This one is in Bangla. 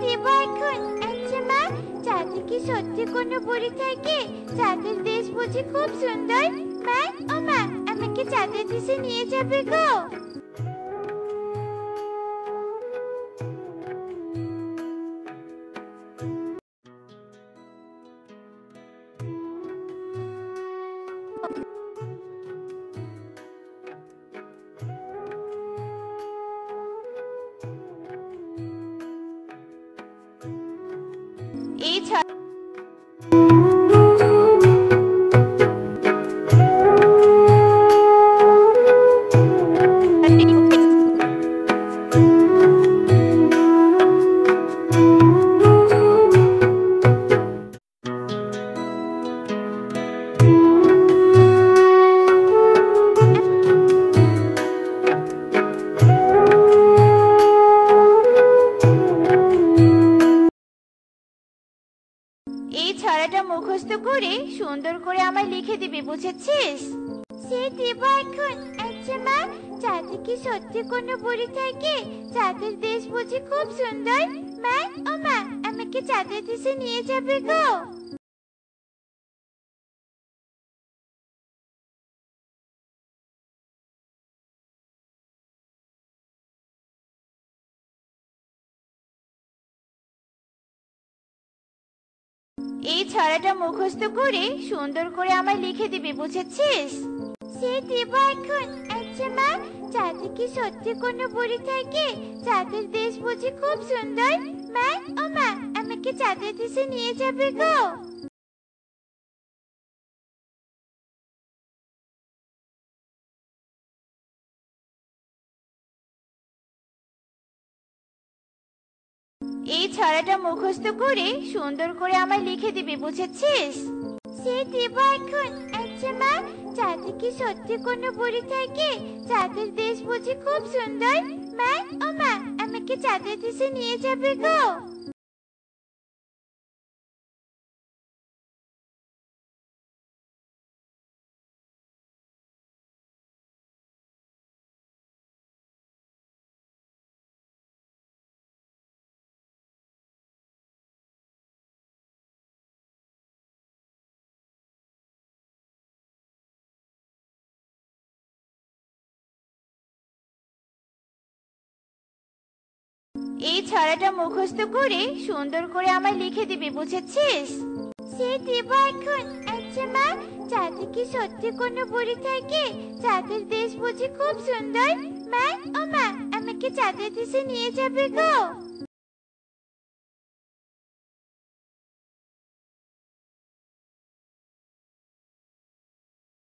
দেব এখন। আচ্ছা মা, চাঁদে কি সত্যি কোনো বুড়ি থাকে? চাঁদের দেশ বুঝি খুব সুন্দর? মা, ও মা, আমাকে চাঁদের দেশে নিয়ে যাবে গো? এই ছড়াটা মুখস্থ করে সুন্দর করে আমায় লিখে দিবি, বুঝেছিস? সে দেব এখন। আচ্ছা মা, চাঁদে কি সত্যি কোনো বুড়ি থাকে? চাঁদের দেশ বুঝি খুব সুন্দর? মা, ও মা, আমাকে চাঁদের দেশে নিয়ে যাবে গো? এই ছড়াটা মুখস্থ করে সুন্দর করে আমায় লিখে দিবি, বুঝেছিস? সে দেব এখন। আচ্ছা মা, চাঁদে কি সত্যি কোনো বুড়ি থাকে? চাঁদের দেশ বুঝি খুব সুন্দর? মা, ও মা, আমাকে চাঁদের দেশে নিয়ে যাবে গো? এই ছড়াটা মুখস্থ করে সুন্দর করে আমায় লিখে দিবি, বুঝেছিস? সে দেব এখন। আচ্ছা মা, চাঁদে কি সত্যি কোনো বুড়ি থাকে? চাঁদের দেশ বুঝি খুব সুন্দর? মা, ও মা, আমাকে চাঁদের দেশে নিয়ে যাবে গো? এই ছড়াটা মুখস্থ করে সুন্দর করে আমায় লিখে দিবি, বুঝেছিস? সে দেব এখন। আচ্ছা মা, চাঁদে কি সত্যি কোনো বুড়ি থাকে? চাঁদের দেশ বুঝি খুব সুন্দর? মা, ও মা, আমাকে চাঁদের দেশে নিয়ে যাবে গো?